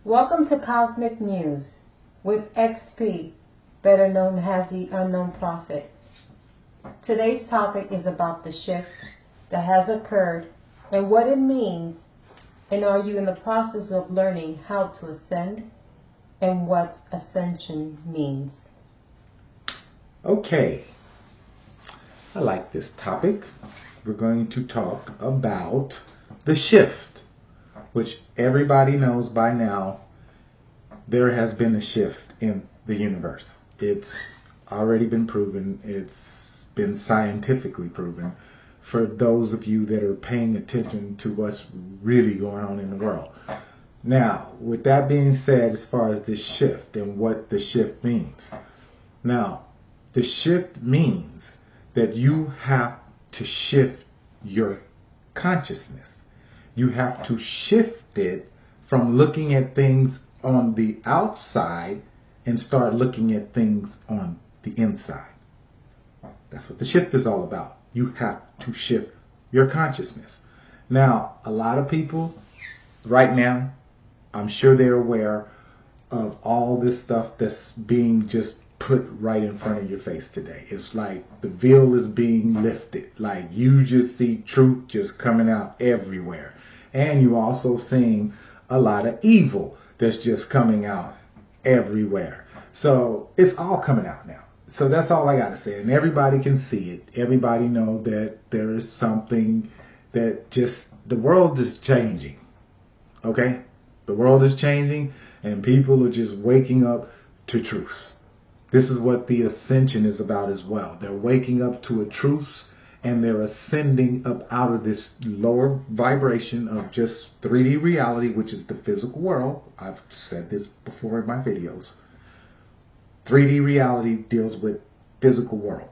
Welcome to Cosmic News with XP, better known as the Unknown Prophet. Today's topic is about the shift that has occurred and what it means, and are you in the process of learning how to ascend and what ascension means. Okay, I like this topic. We're going to talk about the shift, which everybody knows by now. There has been a shift in the universe. It's already been proven. It's been scientifically proven for those of you that are paying attention to what's really going on in the world. Now, with that being said, as far as this shift and what the shift means. Now, the shift means that you have to shift your consciousness. You have to shift it from looking at things on the outside and start looking at things on the inside. That's what the shift is all about. You have to shift your consciousness. Now, a lot of people right now, I'm sure they're aware of all this stuff that's being just put right in front of your face today. It's like the veil is being lifted. Like you just see truth just coming out everywhere. And you're also seeing a lot of evil that's just coming out everywhere. So it's all coming out now. So that's all I got to say. And everybody can see it. Everybody know that there is something that just, the world is changing. Okay? The world is changing and people are just waking up to truth. This is what the Ascension is about as well. They're waking up to a truth and they're ascending up out of this lower vibration of just 3D reality, which is the physical world. I've said this before in my videos. 3D reality deals with physical world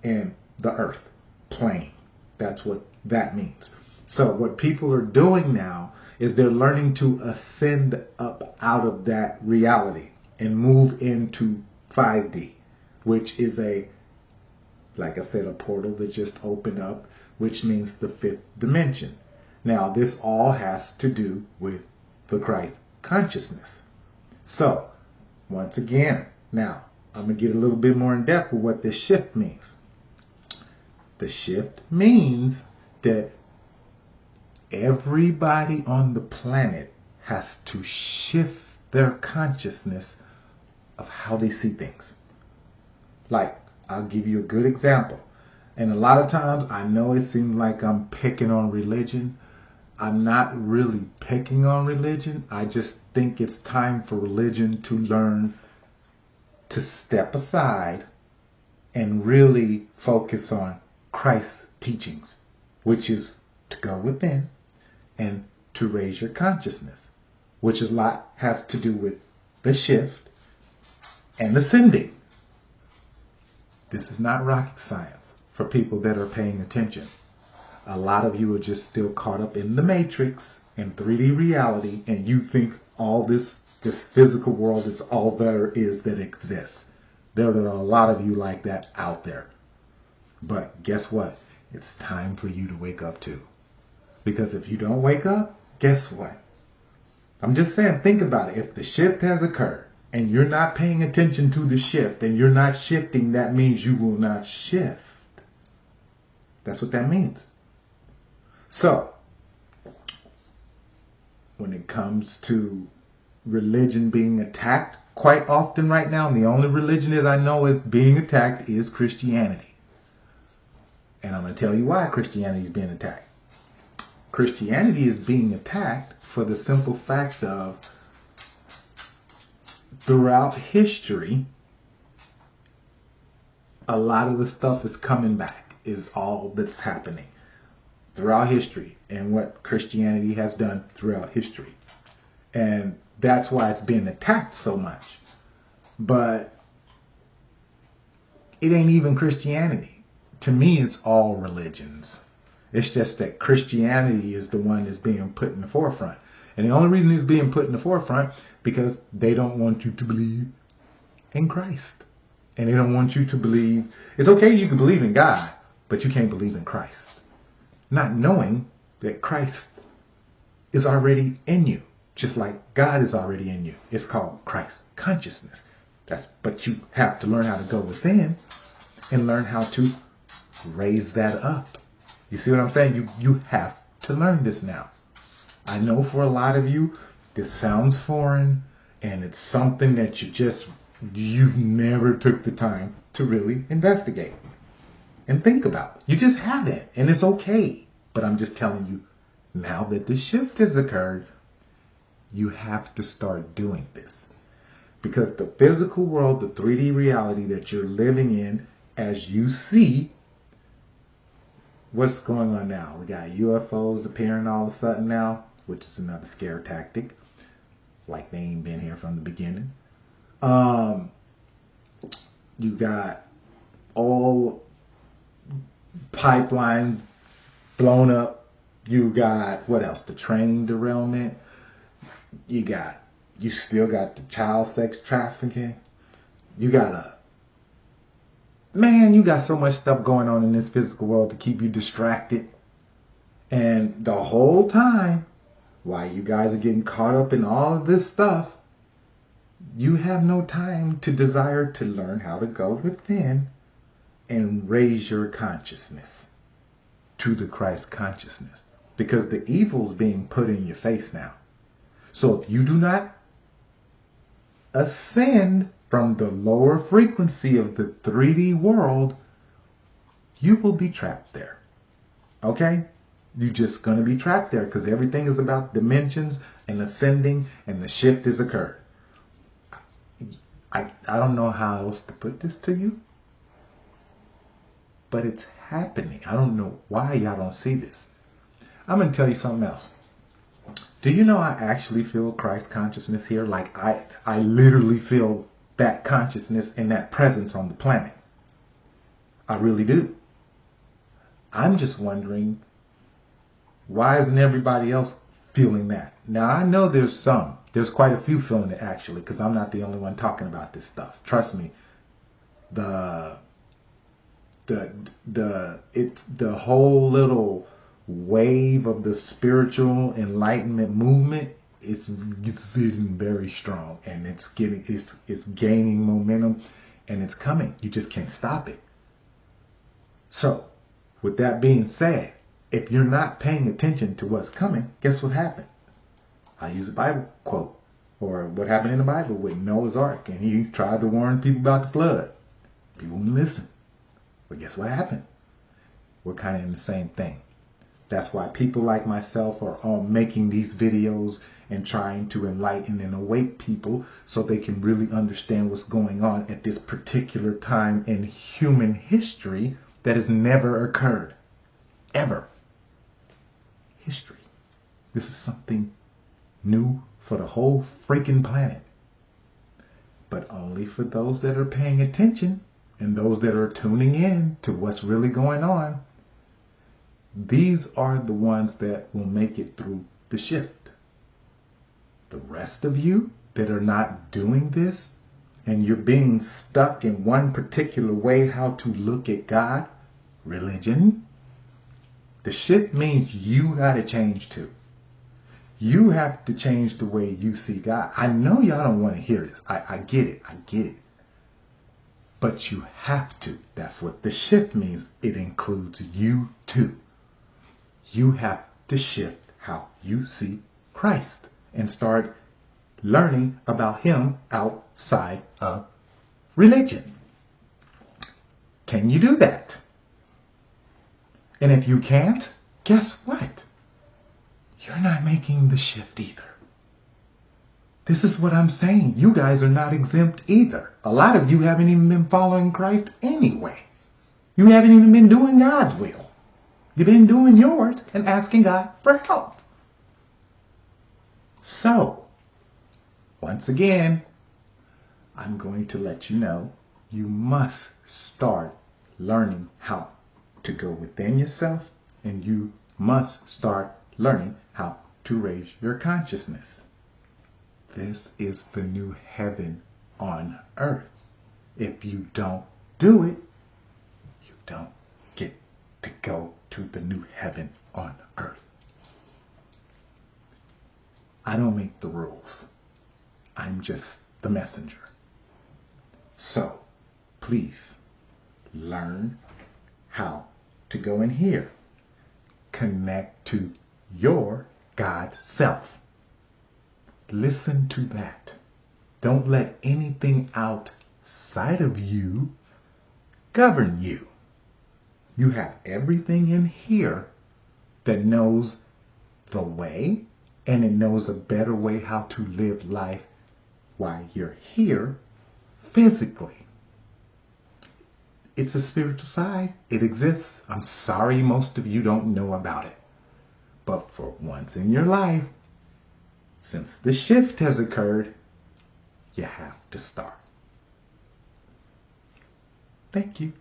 and the earth plane. That's what that means. So what people are doing now is they're learning to ascend up out of that reality and move into 5D, which is like I said, a portal that just opened up, which means the fifth dimension. Now, this all has to do with the Christ consciousness. So, once again, now, I'm going to get a little bit more in depth with what this shift means. The shift means that everybody on the planet has to shift their consciousness of how they see things. Like, I'll give you a good example. And a lot of times, I know it seems like I'm picking on religion. I'm not really picking on religion. I just think it's time for religion to learn to step aside and really focus on Christ's teachings, which is to go within and to raise your consciousness, which is a lot has to do with the shift and ascending. This is not rocket science for people that are paying attention. A lot of you are just still caught up in the matrix and 3D reality, and you think all this physical world is all there is that exists. There are a lot of you like that out there. But guess what? It's time for you to wake up too. Because if you don't wake up, guess what? I'm just saying, think about it. If the shift has occurred, and you're not paying attention to the shift, and you're not shifting, that means you will not shift. That's what that means. So, when it comes to religion being attacked, quite often right now, the only religion that I know is being attacked is Christianity. And I'm going to tell you why Christianity is being attacked. Christianity is being attacked for the simple fact of throughout history, a lot of the stuff is coming back, is all that's happening throughout history and what Christianity has done throughout history. And that's why it's being attacked so much. But it ain't even Christianity. To me, it's all religions. It's just that Christianity is the one that's being put in the forefront. And the only reason it's being put in the forefront because they don't want you to believe in Christ. And they don't want you to believe. It's okay, you can believe in God, but you can't believe in Christ. Not knowing that Christ is already in you. just like God is already in you. It's called Christ consciousness. But you have to learn how to go within and learn how to raise that up. You see what I'm saying? You have to learn this now. I know for a lot of you, this sounds foreign, and it's something that you've never took the time to really investigate and think about. You just haven't, and it's okay. But I'm just telling you, now that the shift has occurred, you have to start doing this. Because the physical world, the 3D reality that you're living in, as you see, what's going on now? We got UFOs appearing all of a sudden now, which is another scare tactic. Like they ain't been here from the beginning. You got all pipelines blown up. You got, what else? The train derailment. You still got the child sex trafficking. You got so much stuff going on in this physical world to keep you distracted. And the whole time, while you guys are getting caught up in all of this stuff, you have no time to desire to learn how to go within and raise your consciousness to the Christ consciousness. Because the evil's being put in your face now. So if you do not ascend from the lower frequency of the 3D world, you will be trapped there. Okay? You're just going to be trapped there because everything is about dimensions and ascending, and the shift has occurred. I don't know how else to put this to you, but it's happening. I don't know why y'all don't see this. I'm going to tell you something else. Do you know I actually feel Christ consciousness here? Like I literally feel that consciousness and that presence on the planet. I really do. I'm just wondering, why isn't everybody else feeling that? Now I know there's quite a few feeling it actually, because I'm not the only one talking about this stuff. Trust me. It's the whole little wave of the spiritual enlightenment movement. It's getting very strong, and it's gaining momentum, and it's coming. You just can't stop it. So, with that being said, if you're not paying attention to what's coming, guess what happened? I use a Bible quote, or what happened in the Bible with Noah's Ark, and he tried to warn people about the flood. People wouldn't listen. But guess what happened? We're kind of in the same thing. That's why people like myself are all making these videos and trying to enlighten and awake people so they can really understand what's going on at this particular time in human history that has never occurred. Ever. History. This is something new for the whole freaking planet. But only for those that are paying attention and those that are tuning in to what's really going on. These are the ones that will make it through the shift. The rest of you that are not doing this, and you're being stuck in one particular way how to look at God, religion, the shift means you got to change too. You have to change the way you see God. I know y'all don't want to hear this. I get it. But you have to. That's what the shift means. It includes you too. You have to shift how you see Christ and start learning about Him outside of religion. Can you do that? And if you can't, guess what? You're not making the shift either. This is what I'm saying. You guys are not exempt either. A lot of you haven't even been following Christ anyway. You haven't even been doing God's will. You've been doing yours and asking God for help. So, once again, I'm going to let you know you must start learning how to go within yourself, and you must start learning how to raise your consciousness. This is the new heaven on earth. If you don't do it, you don't get to go to the new heaven on earth. I don't make the rules. I'm just the messenger. So, please learn how to go in here. Connect to your God self. Listen to that. Don't let anything outside of you govern you. You have everything in here that knows the way, and it knows a better way how to live life while you're here physically. It's a spiritual side. It exists. I'm sorry most of you don't know about it. But for once in your life, since the shift has occurred, you have to start. Thank you.